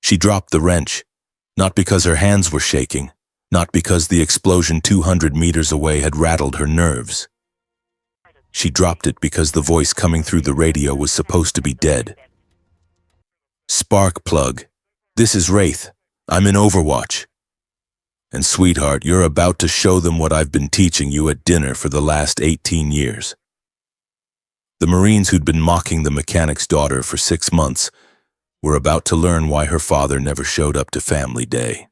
She dropped the wrench, not because her hands were shaking, not because the explosion 200 meters away had rattled her nerves. She dropped it because the voice coming through the radio was supposed to be dead. "Sparkplug, this is Wraith. I'm in Overwatch. And sweetheart, you're about to show them what I've been teaching you at dinner for the last 18 years. The Marines who'd been mocking the mechanic's daughter for 6 months were about to learn why her father never showed up to family day.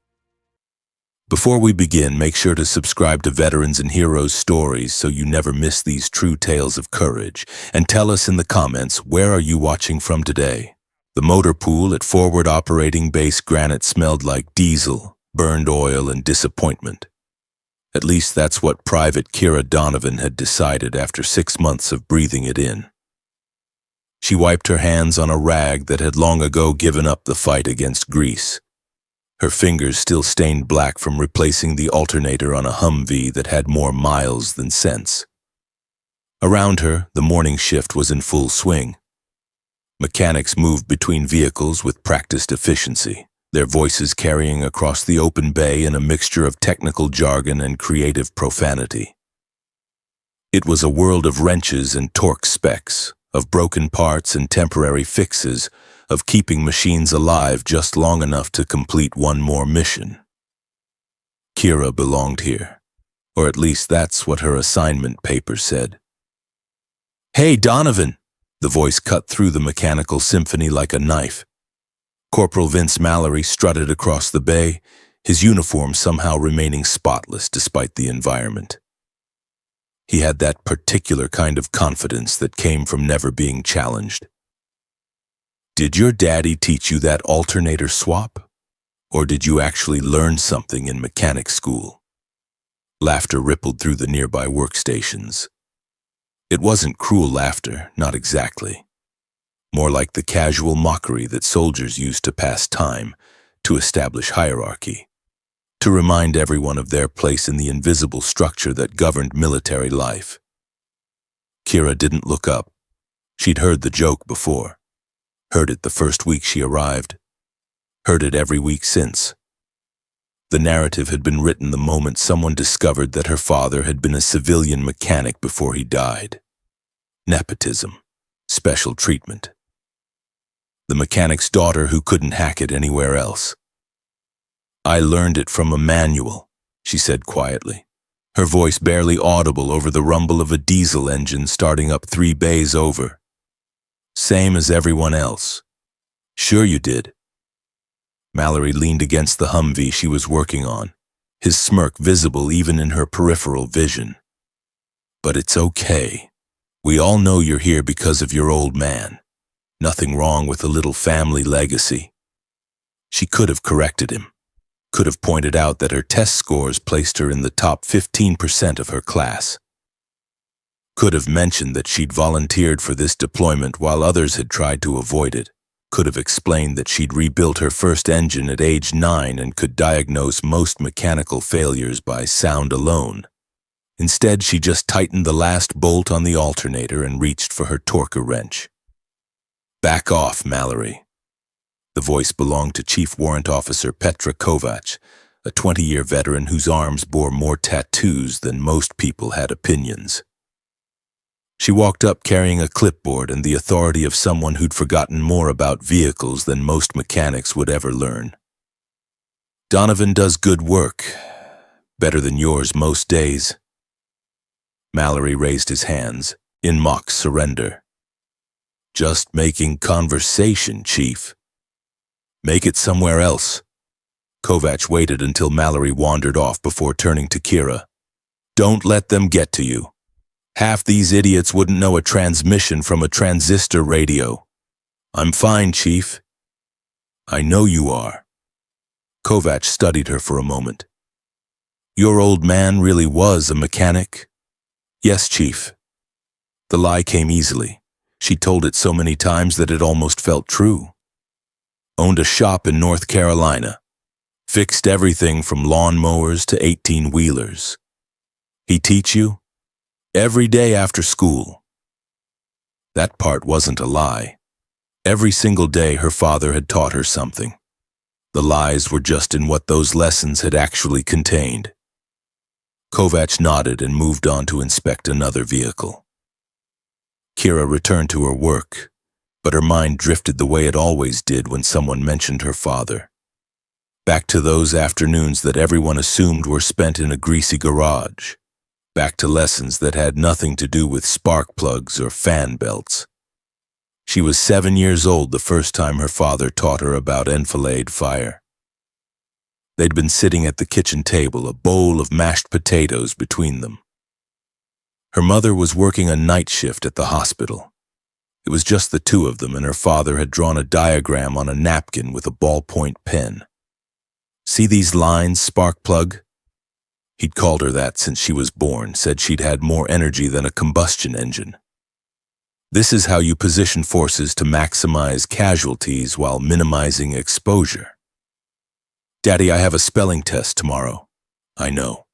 Before we begin, make sure to subscribe to Veterans and Heroes Stories so you never miss these true tales of courage. And tell us in the comments, where are you watching from today? The motorpool at Forward Operating Base Granite smelled like diesel, burned oil, and disappointment. At least that's what Private Kira Donovan had decided after 6 months of breathing it in. She wiped her hands on a rag that had long ago given up the fight against grease. Her fingers still stained black from replacing the alternator on a Humvee that had more miles than sense. Around her, the morning shift was in full swing. Mechanics moved between vehicles with practiced efficiency, their voices carrying across the open bay in a mixture of technical jargon and creative profanity. It was a world of wrenches and torque specs, of broken parts and temporary fixes, of keeping machines alive just long enough to complete one more mission. Kira belonged here, or at least that's what her assignment paper said. "Hey, Donovan!" The voice cut through the mechanical symphony like a knife. Corporal Vince Mallory strutted across the bay, his uniform somehow remaining spotless despite the environment. He had that particular kind of confidence that came from never being challenged. "Did your daddy teach you that alternator swap? Or did you actually learn something in mechanic school?" Laughter rippled through the nearby workstations. It wasn't cruel laughter, not exactly. More like the casual mockery that soldiers used to pass time, to establish hierarchy, to remind everyone of their place in the invisible structure that governed military life. Kira didn't look up. She'd heard the joke before. Heard it the first week she arrived. Heard it every week since. The narrative had been written the moment someone discovered that her father had been a civilian mechanic before he died. Nepotism. Special treatment. The mechanic's daughter who couldn't hack it anywhere else. "I learned it from a manual," she said quietly, her voice barely audible over the rumble of a diesel engine starting up 3 bays over. "Same as everyone else." "Sure you did." Mallory leaned against the Humvee she was working on, his smirk visible even in her peripheral vision. "But it's okay. We all know you're here because of your old man. Nothing wrong with a little family legacy." She could have corrected him, could have pointed out that her test scores placed her in the top 15% of her class. Could have mentioned that she'd volunteered for this deployment while others had tried to avoid it. Could have explained that she'd rebuilt her first engine at age 9 and could diagnose most mechanical failures by sound alone. Instead, she just tightened the last bolt on the alternator and reached for her torque wrench. "Back off, Mallory." The voice belonged to Chief Warrant Officer Petra Kovac, a 20-year veteran whose arms bore more tattoos than most people had opinions. She walked up carrying a clipboard and the authority of someone who'd forgotten more about vehicles than most mechanics would ever learn. "Donovan does good work, better than yours most days." Mallory raised his hands, in mock surrender. "Just making conversation, Chief." "Make it somewhere else." Kovac waited until Mallory wandered off before turning to Kira. "Don't let them get to you. Half these idiots wouldn't know a transmission from a transistor radio." "I'm fine, Chief." "I know you are." Kovac studied her for a moment. "Your old man really was a mechanic?" "Yes, Chief." The lie came easily. She told it so many times that it almost felt true. "Owned a shop in North Carolina. Fixed everything from lawnmowers to 18-wheelers. He teach you?" "Every day after school." That part wasn't a lie. Every single day her father had taught her something. The lies were just in what those lessons had actually contained. Kovac nodded and moved on to inspect another vehicle. Kira returned to her work, but her mind drifted the way it always did when someone mentioned her father. Back to those afternoons that everyone assumed were spent in a greasy garage. Back to lessons that had nothing to do with spark plugs or fan belts. She was 7 years old the first time her father taught her about enfilade fire. They'd been sitting at the kitchen table, a bowl of mashed potatoes between them. Her mother was working a night shift at the hospital. It was just the two of them, and her father had drawn a diagram on a napkin with a ballpoint pen. "See these lines, Sparkplug?" He'd called her that since she was born, said she'd had more energy than a combustion engine. "This is how you position forces to maximize casualties while minimizing exposure." "Daddy, I have a spelling test tomorrow." "I know.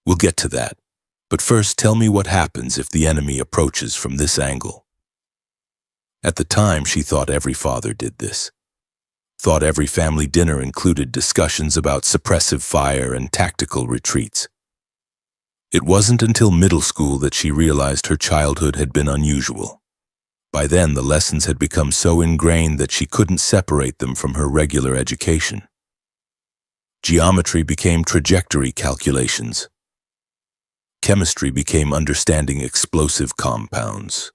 We'll get to that. But first, tell me what happens if the enemy approaches from this angle." At the time, she thought every father did this. Thought every family dinner included discussions about suppressive fire and tactical retreats. It wasn't until middle school that she realized her childhood had been unusual. By then, the lessons had become so ingrained that she couldn't separate them from her regular education. Geometry became trajectory calculations. Chemistry became understanding explosive compounds.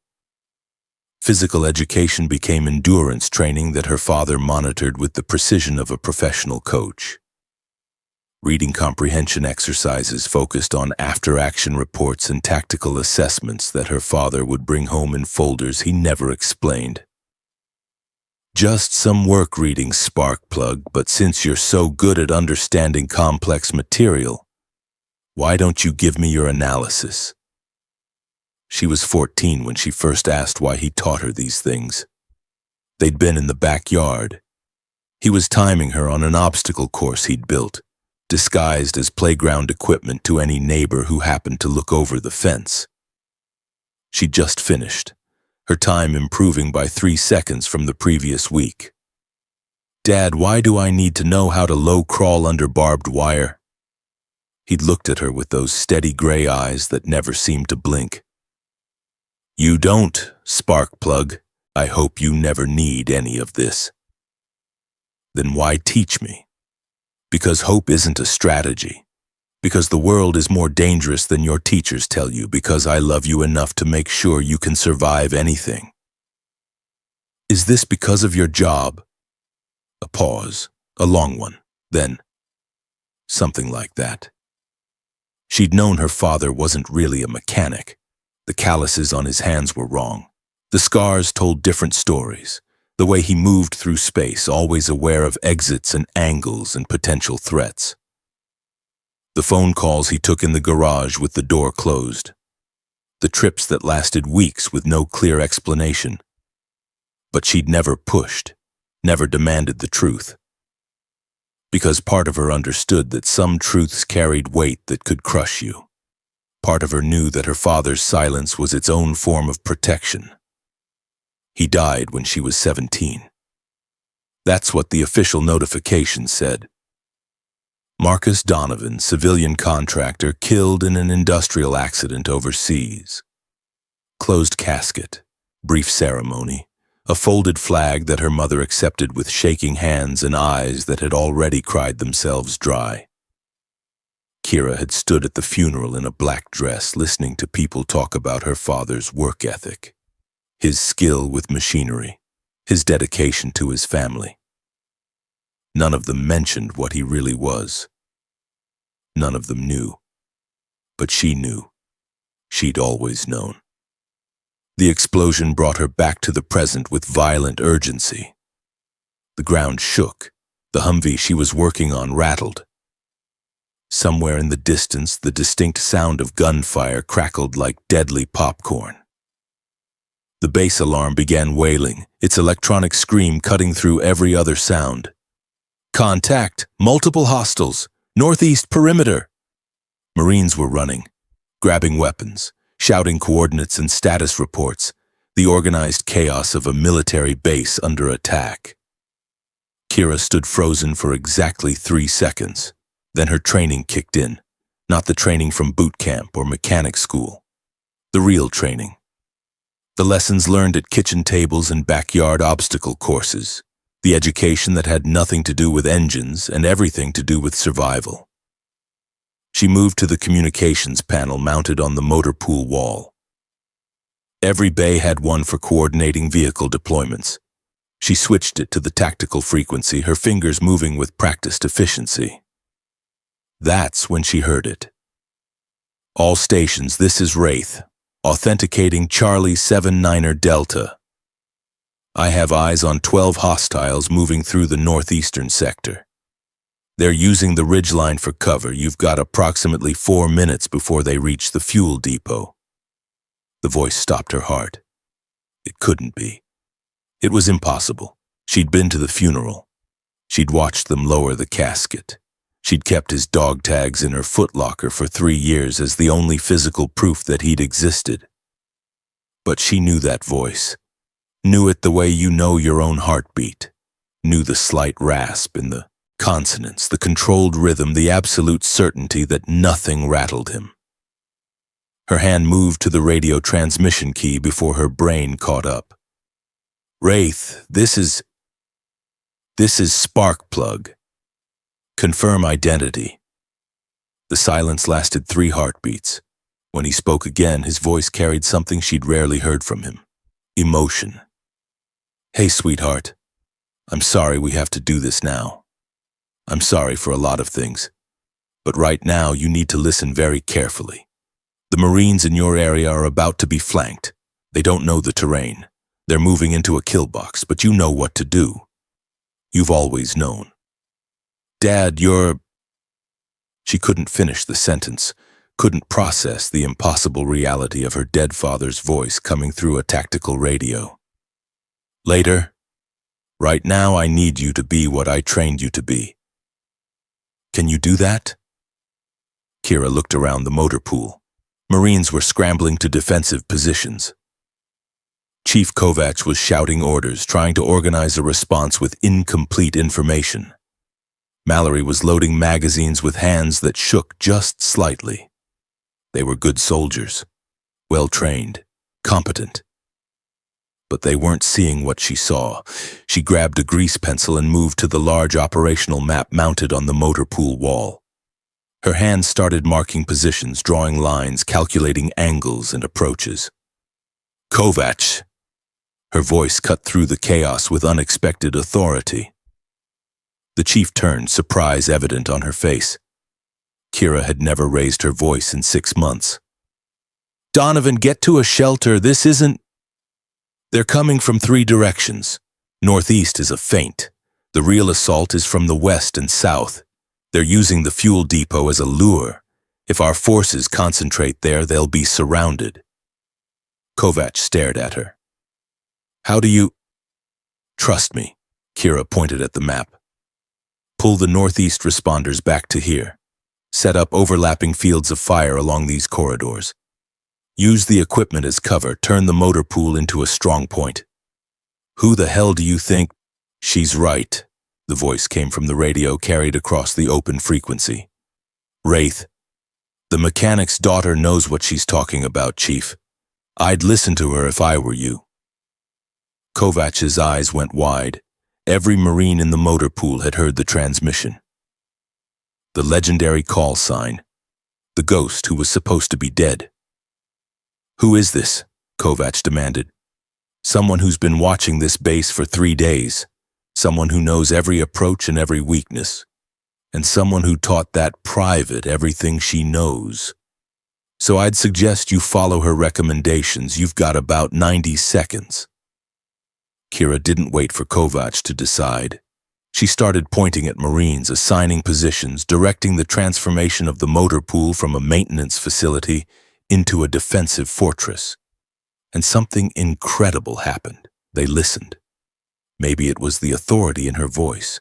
Physical education became endurance training that her father monitored with the precision of a professional coach. Reading comprehension exercises focused on after-action reports and tactical assessments that her father would bring home in folders he never explained. "Just some work reading, Sparkplug, but since you're so good at understanding complex material, why don't you give me your analysis?" She was 14 when she first asked why he taught her these things. They'd been in the backyard. He was timing her on an obstacle course he'd built, disguised as playground equipment to any neighbor who happened to look over the fence. She'd just finished, her time improving by 3 seconds from the previous week. "Dad, why do I need to know how to low crawl under barbed wire?" He'd looked at her with those steady gray eyes that never seemed to blink. "You don't, Sparkplug. I hope you never need any of this." "Then why teach me?" "Because hope isn't a strategy. Because the world is more dangerous than your teachers tell you. Because I love you enough to make sure you can survive anything." "Is this because of your job?" A pause, a long one, then something like that. She'd known her father wasn't really a mechanic. The calluses on his hands were wrong. The scars told different stories. The way he moved through space, always aware of exits and angles and potential threats. The phone calls he took in the garage with the door closed. The trips that lasted weeks with no clear explanation. But she'd never pushed, never demanded the truth. Because part of her understood that some truths carried weight that could crush you. Part of her knew that her father's silence was its own form of protection. He died when she was 17. That's what the official notification said. Marcus Donovan, civilian contractor, killed in an industrial accident overseas. Closed casket, brief ceremony, a folded flag that her mother accepted with shaking hands and eyes that had already cried themselves dry. Kira had stood at the funeral in a black dress, listening to people talk about her father's work ethic, his skill with machinery, his dedication to his family. None of them mentioned what he really was. None of them knew. But she knew. She'd always known. The explosion brought her back to the present with violent urgency. The ground shook. The Humvee she was working on rattled. Somewhere in the distance, the distinct sound of gunfire crackled like deadly popcorn. The base alarm began wailing, its electronic scream cutting through every other sound. "Contact! Multiple hostiles! Northeast perimeter!" Marines were running, grabbing weapons, shouting coordinates and status reports, the organized chaos of a military base under attack. Kira stood frozen for exactly 3 seconds. Then her training kicked in. Not the training from boot camp or mechanic school. The real training. The lessons learned at kitchen tables and backyard obstacle courses. The education that had nothing to do with engines and everything to do with survival. She moved to the communications panel mounted on the motorpool wall. Every bay had one for coordinating vehicle deployments. She switched it to the tactical frequency, her fingers moving with practiced efficiency. That's when she heard it. All stations, this is Wraith, authenticating Charlie 79er Delta. I have eyes on 12 hostiles moving through the northeastern sector. They're using the ridgeline for cover. You've got approximately 4 minutes before they reach the fuel depot. The voice stopped her heart. It couldn't be. It was impossible. She'd been to the funeral. She'd watched them lower the casket. She'd kept his dog tags in her footlocker for 3 years as the only physical proof that he'd existed. But she knew that voice. Knew it the way you know your own heartbeat. Knew the slight rasp in the consonants, the controlled rhythm, the absolute certainty that nothing rattled him. Her hand moved to the radio transmission key before her brain caught up. Wraith, this is Sparkplug. Confirm identity. The silence lasted 3 heartbeats. When he spoke again, his voice carried something she'd rarely heard from him. Emotion. Hey, sweetheart. I'm sorry we have to do this now. I'm sorry for a lot of things. But right now, you need to listen very carefully. The Marines in your area are about to be flanked. They don't know the terrain. They're moving into a kill box, but you know what to do. You've always known. Dad, you're... She couldn't finish the sentence, couldn't process the impossible reality of her dead father's voice coming through a tactical radio. Later, right now I need you to be what I trained you to be. Can you do that? Kira looked around the motorpool. Marines were scrambling to defensive positions. Chief Kovac was shouting orders, trying to organize a response with incomplete information. Mallory was loading magazines with hands that shook just slightly. They were good soldiers, well-trained, competent. But they weren't seeing what she saw. She grabbed a grease pencil and moved to the large operational map mounted on the motorpool wall. Her hands started marking positions, drawing lines, calculating angles and approaches. Kovac! Her voice cut through the chaos with unexpected authority. The chief turned, surprise evident on her face. Kira had never raised her voice in 6 months. Donovan, get to a shelter. This isn't... They're coming from 3 directions. Northeast is a feint. The real assault is from the west and south. They're using the fuel depot as a lure. If our forces concentrate there, they'll be surrounded. Kovac stared at her. How do you... Trust me, Kira pointed at the map. Pull the northeast responders back to here. Set up overlapping fields of fire along these corridors. Use the equipment as cover, turn the motor pool into a strong point. Who the hell do you think? She's right, the voice came from the radio carried across the open frequency. Wraith, the mechanic's daughter knows what she's talking about, Chief. I'd listen to her if I were you. Kovac's eyes went wide. Every Marine in the motor pool had heard the transmission. The legendary call sign. The ghost who was supposed to be dead. Who is this? Kovac demanded. Someone who's been watching this base for 3 days. Someone who knows every approach and every weakness. And someone who taught that private everything she knows. So I'd suggest you follow her recommendations. You've got about 90 seconds. Kira didn't wait for Kovac to decide. She started pointing at Marines, assigning positions, directing the transformation of the motor pool from a maintenance facility into a defensive fortress. And something incredible happened. They listened. Maybe it was the authority in her voice.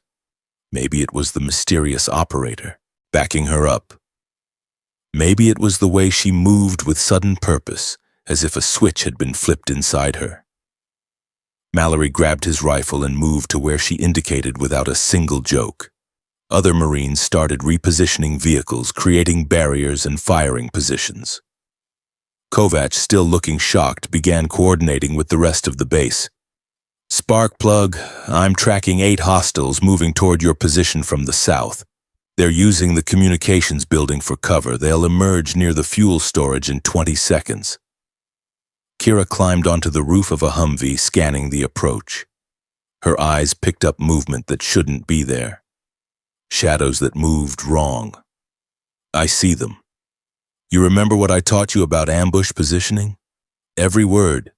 Maybe it was the mysterious operator, backing her up. Maybe it was the way she moved with sudden purpose, as if a switch had been flipped inside her. Mallory grabbed his rifle and moved to where she indicated without a single joke. Other Marines started repositioning vehicles, creating barriers and firing positions. Kovac, still looking shocked, began coordinating with the rest of the base. "Sparkplug, I'm tracking 8 hostiles moving toward your position from the south. They're using the communications building for cover. They'll emerge near the fuel storage in 20 seconds. Kira climbed onto the roof of a Humvee, scanning the approach. Her eyes picked up movement that shouldn't be there. Shadows that moved wrong. "I see them. You remember what I taught you about ambush positioning? Every word.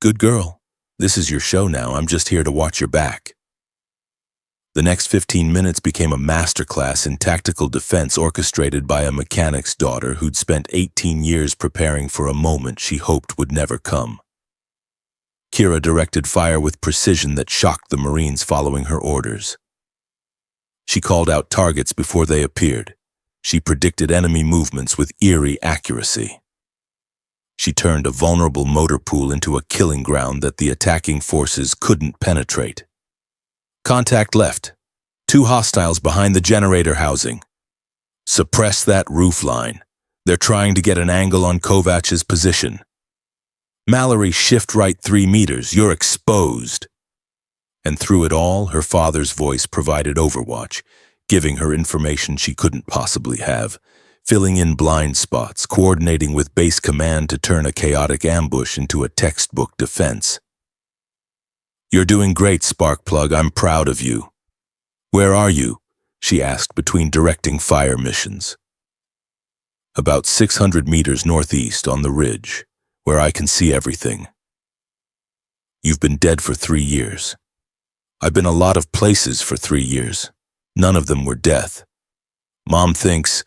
Good girl. This is your show now. I'm just here to watch your back." The next 15 minutes became a masterclass in tactical defense orchestrated by a mechanic's daughter who'd spent 18 years preparing for a moment she hoped would never come. Kira directed fire with precision that shocked the Marines following her orders. She called out targets before they appeared. She predicted enemy movements with eerie accuracy. She turned a vulnerable motorpool into a killing ground that the attacking forces couldn't penetrate. "Contact left. 2 hostiles behind the generator housing. Suppress that roof line. They're trying to get an angle on Kovac's position. Mallory, shift right 3 meters. You're exposed." And through it all, her father's voice provided overwatch, giving her information she couldn't possibly have, filling in blind spots, coordinating with base command to turn a chaotic ambush into a textbook defense. "You're doing great, Sparkplug. I'm proud of you." "Where are you?" she asked between directing fire missions. "About 600 meters northeast on the ridge, where I can see everything." "You've been dead for 3 years. I've been a lot of places for 3 years. None of them were death. Mom thinks,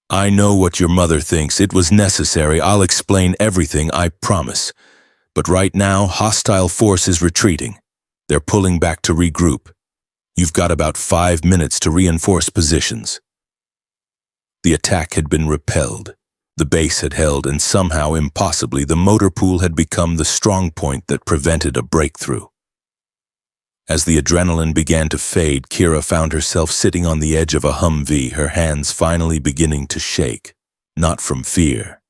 I know what your mother thinks. It was necessary. I'll explain everything, I promise. But right now, hostile force is retreating. They're pulling back to regroup. You've got about 5 minutes to reinforce positions." The attack had been repelled. The base had held, and somehow, impossibly, the motorpool had become the strong point that prevented a breakthrough. As the adrenaline began to fade, Kira found herself sitting on the edge of a Humvee, her hands finally beginning to shake, not from fear,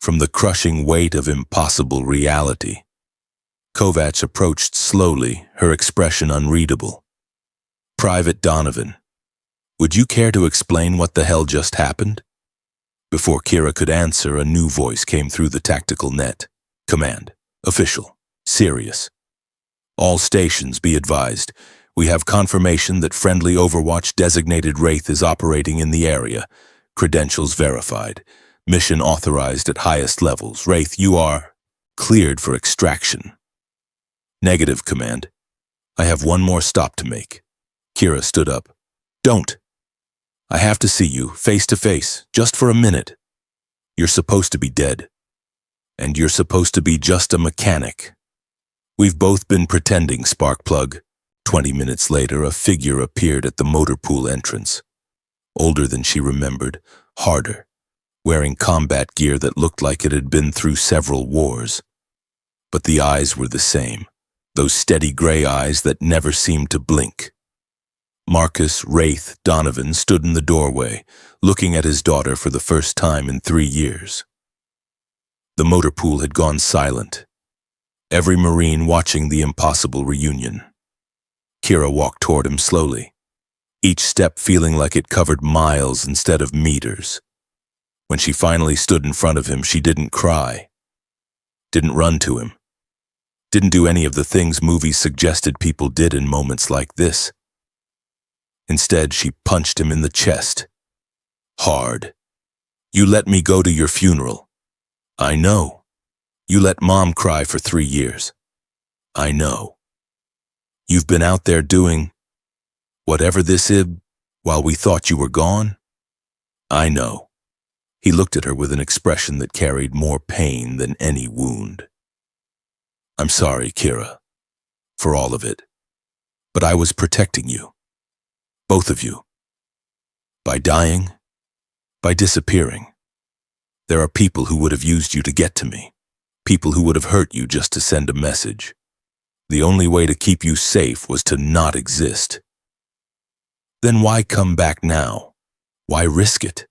from the crushing weight of impossible reality. Kovac approached slowly, her expression unreadable. "Private Donovan, would you care to explain what the hell just happened?" Before Kira could answer, a new voice came through the tactical net. "Command. Official. Serious. All stations, be advised. We have confirmation that friendly Overwatch-designated Wraith is operating in the area. Credentials verified. Mission authorized at highest levels. Wraith, you are cleared for extraction." "Negative, Command. I have one more stop to make." Kira stood up. "Don't. I have to see you, face to face, just for a minute. You're supposed to be dead. And you're supposed to be just a mechanic. We've both been pretending, Sparkplug." 20 minutes later, a figure appeared at the motorpool entrance. Older than she remembered, harder, wearing combat gear that looked like it had been through several wars. But the eyes were the same, those steady gray eyes that never seemed to blink. Marcus Wraith Donovan stood in the doorway, looking at his daughter for the first time in 3 years. The motorpool had gone silent, every Marine watching the impossible reunion. Kira walked toward him slowly, each step feeling like it covered miles instead of meters. When she finally stood in front of him, she didn't cry, didn't run to him, didn't do any of the things movies suggested people did in moments like this. Instead, she punched him in the chest. Hard. "You let me go to your funeral. I know. You let Mom cry for 3 years. I know. You've been out there doing whatever this is while we thought you were gone. I know." He looked at her with an expression that carried more pain than any wound. "I'm sorry, Kira, for all of it. But I was protecting you. Both of you. By dying, by disappearing. There are people who would have used you to get to me. People who would have hurt you just to send a message. The only way to keep you safe was to not exist. Then why come back now? Why risk it?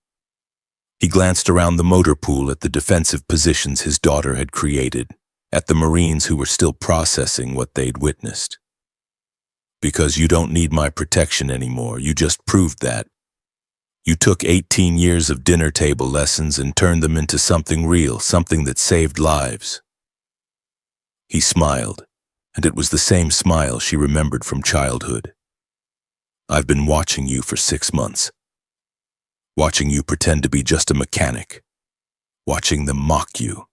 He glanced around the motor pool at the defensive positions his daughter had created, at the Marines who were still processing what they'd witnessed. Because you don't need my protection anymore, you just proved that. You took 18 years of dinner table lessons and turned them into something real, something that saved lives. He smiled, and it was the same smile she remembered from childhood. I've been watching you for 6 months. Watching you pretend to be just a mechanic. Watching them mock you.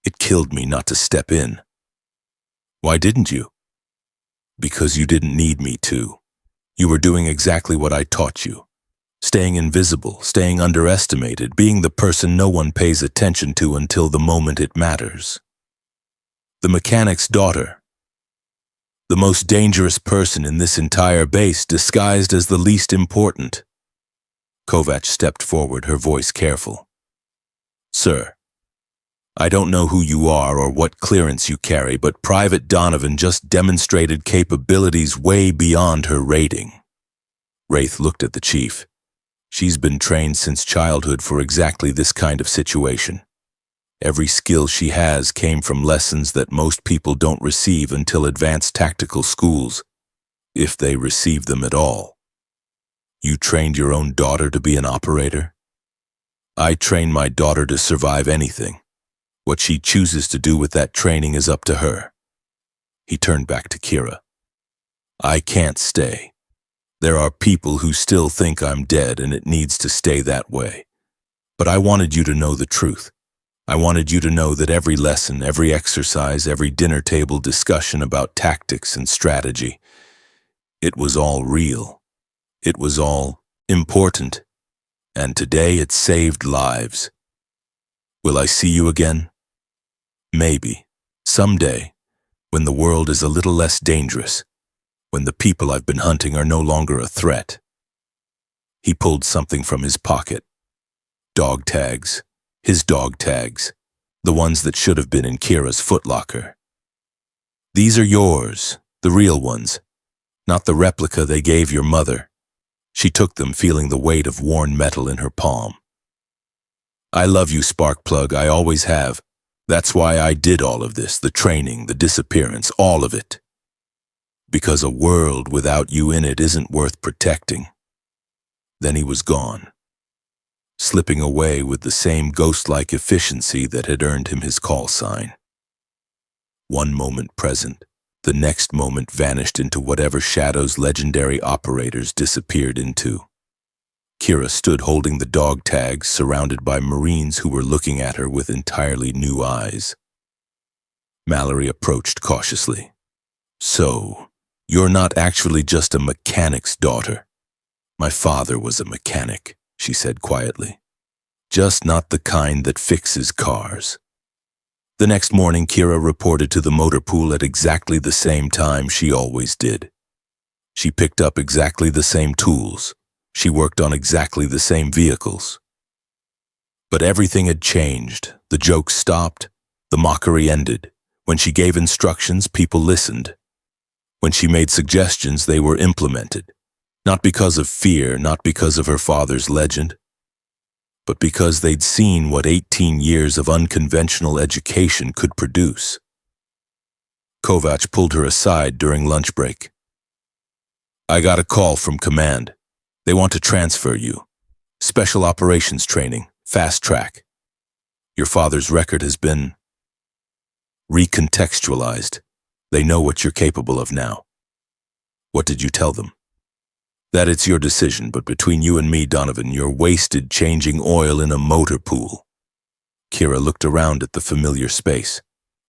It killed me not to step in. Why didn't you? Because you didn't need me to. You were doing exactly what I taught you. Staying invisible, staying underestimated, being the person no one pays attention to until the moment it matters. The mechanic's daughter. The most dangerous person in this entire base, disguised as the least important. Kovac stepped forward, her voice careful. Sir, I don't know who you are or what clearance you carry, but Private Donovan just demonstrated capabilities way beyond her rating. Wraith looked at the chief. She's been trained since childhood for exactly this kind of situation. Every skill she has came from lessons that most people don't receive until advanced tactical schools, if they receive them at all. You trained your own daughter to be an operator? I train my daughter to survive anything. What she chooses to do with that training is up to her. He turned back to Kira. I can't stay. There are people who still think I'm dead and it needs to stay that way. But I wanted you to know the truth. I wanted you to know that every lesson, every exercise, every dinner table discussion about tactics and strategy, it was all real. It was all important. And today it saved lives. Will I see you again? Maybe. Someday, when the world is a little less dangerous, when the people I've been hunting are no longer a threat. He pulled something from his pocket. Dog tags. His dog tags. The ones that should have been in Kira's footlocker. These are yours, the real ones, not the replica they gave your mother. She took them, feeling the weight of worn metal in her palm. I love you, Sparkplug, I always have. That's why I did all of this, the training, the disappearance, all of it. Because a world without you in it isn't worth protecting. Then he was gone, slipping away with the same ghost-like efficiency that had earned him his call sign. One moment present, the next moment vanished into whatever shadows legendary operators disappeared into. Kira stood holding the dog tags, surrounded by Marines who were looking at her with entirely new eyes. Mallory approached cautiously. So, you're not actually just a mechanic's daughter. My father was a mechanic, she said quietly. Just not the kind that fixes cars. The next morning, Kira reported to the motor pool at exactly the same time she always did. She picked up exactly the same tools. She worked on exactly the same vehicles. But everything had changed. The jokes stopped. The mockery ended. When she gave instructions, people listened. When she made suggestions, they were implemented. Not because of fear, not because of her father's legend, but because they'd seen what 18 years of unconventional education could produce. Kovac pulled her aside during lunch break. I got a call from command. They want to transfer you. Special operations training, fast track. Your father's record has been recontextualized. They know what you're capable of now. What did you tell them? That it's your decision, but between you and me, Donovan, you're wasted changing oil in a motor pool. Kira looked around at the familiar space,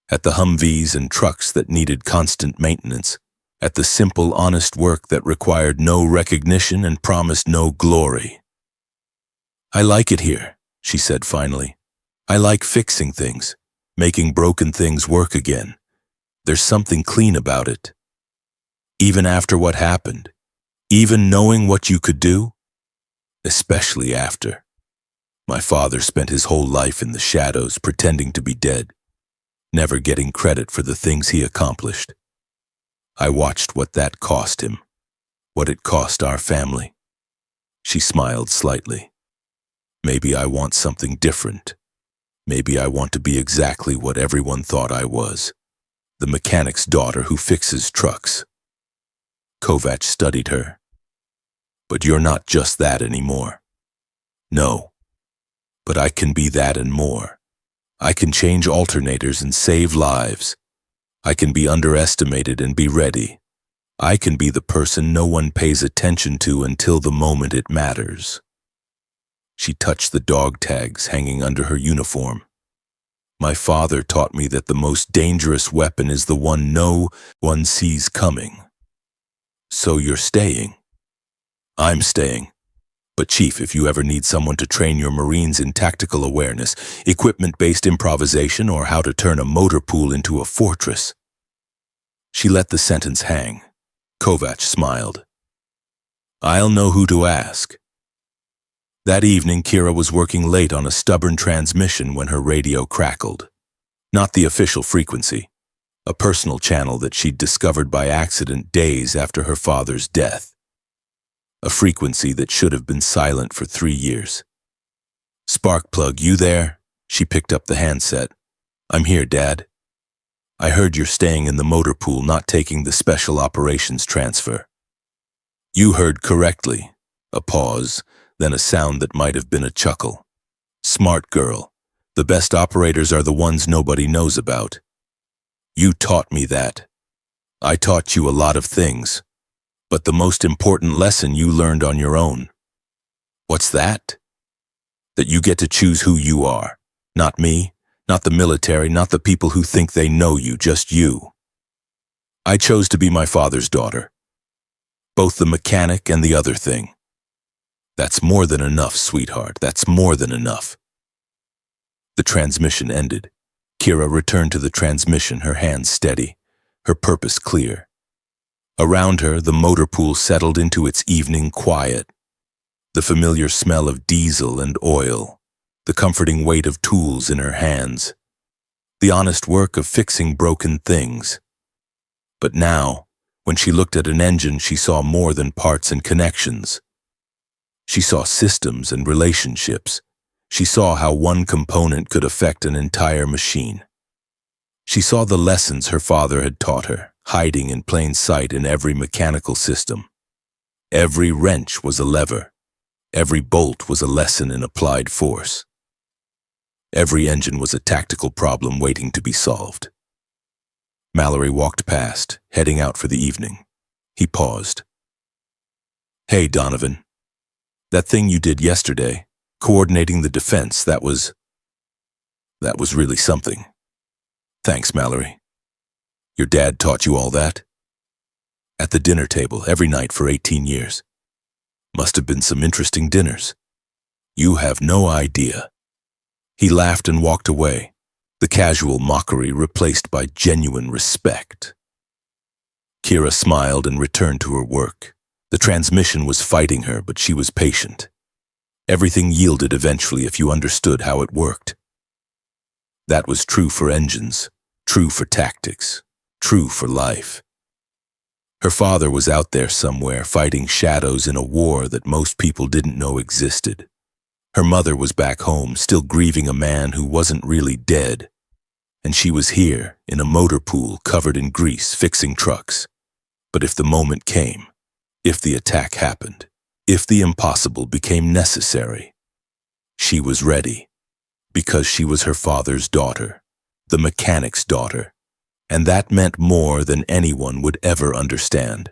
at the Humvees and trucks that needed constant maintenance, at the simple, honest work that required no recognition and promised no glory. I like it here, she said finally. I like fixing things, making broken things work again. There's something clean about it. Even after what happened, even knowing what you could do, especially after. My father spent his whole life in the shadows pretending to be dead, never getting credit for the things he accomplished. I watched what that cost him, what it cost our family. She smiled slightly. Maybe I want something different. Maybe I want to be exactly what everyone thought I was. The mechanic's daughter who fixes trucks. Kovac studied her. But you're not just that anymore. No. But I can be that and more. I can change alternators and save lives. I can be underestimated and be ready. I can be the person no one pays attention to until the moment it matters. She touched the dog tags hanging under her uniform. My father taught me that the most dangerous weapon is the one no one sees coming. So you're staying. I'm staying. But Chief, if you ever need someone to train your Marines in tactical awareness, equipment-based improvisation, or how to turn a motorpool into a fortress. She let the sentence hang. Kovac smiled. I'll know who to ask. That evening, Kira was working late on a stubborn transmission when her radio crackled. Not the official frequency, a personal channel that she'd discovered by accident days after her father's death. A frequency that should have been silent for 3 years. Sparkplug, you there? She picked up the handset. I'm here, Dad. I heard you're staying in the motorpool, not taking the special operations transfer. You heard correctly. A pause, then a sound that might have been a chuckle. Smart girl. The best operators are the ones nobody knows about. You taught me that. I taught you a lot of things. But the most important lesson you learned on your own. What's that? That you get to choose who you are. Not me, not the military, not the people who think they know you, just you. I chose to be my father's daughter. Both the mechanic and the other thing. That's more than enough, sweetheart. That's more than enough. The transmission ended. Kira returned to the transmission, her hands steady, her purpose clear. Around her, the motorpool settled into its evening quiet. The familiar smell of diesel and oil, the comforting weight of tools in her hands, the honest work of fixing broken things. But now, when she looked at an engine, she saw more than parts and connections. She saw systems and relationships. She saw how one component could affect an entire machine. She saw the lessons her father had taught her, hiding in plain sight in every mechanical system. Every wrench was a lever. Every bolt was a lesson in applied force. Every engine was a tactical problem waiting to be solved. Mallory walked past, heading out for the evening. He paused. Hey, Donovan. That thing you did yesterday, coordinating the defense, that was really something. Thanks, Mallory. Your dad taught you all that? At the dinner table, every night for 18 years. Must have been some interesting dinners. You have no idea. He laughed and walked away, the casual mockery replaced by genuine respect. Kira smiled and returned to her work. The transmission was fighting her, but she was patient. Everything yielded eventually if you understood how it worked. That was true for engines, true for tactics, true for life. Her father was out there somewhere fighting shadows in a war that most people didn't know existed. Her mother was back home, still grieving a man who wasn't really dead. And she was here, in a motorpool covered in grease, fixing trucks. But if the moment came, if the attack happened, if the impossible became necessary, she was ready. Because she was her father's daughter, the mechanic's daughter. And that meant more than anyone would ever understand.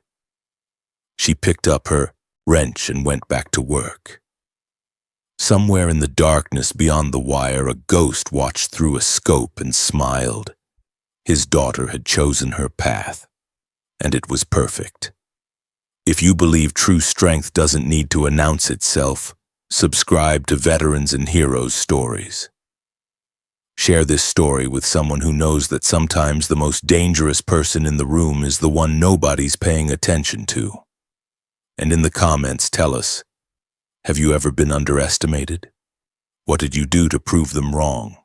She picked up her wrench and went back to work. Somewhere in the darkness beyond the wire, a ghost watched through a scope and smiled. His daughter had chosen her path, and it was perfect. If you believe true strength doesn't need to announce itself, subscribe to Veterans and Heroes Stories. Share this story with someone who knows that sometimes the most dangerous person in the room is the one nobody's paying attention to. And in the comments, tell us, have you ever been underestimated? What did you do to prove them wrong?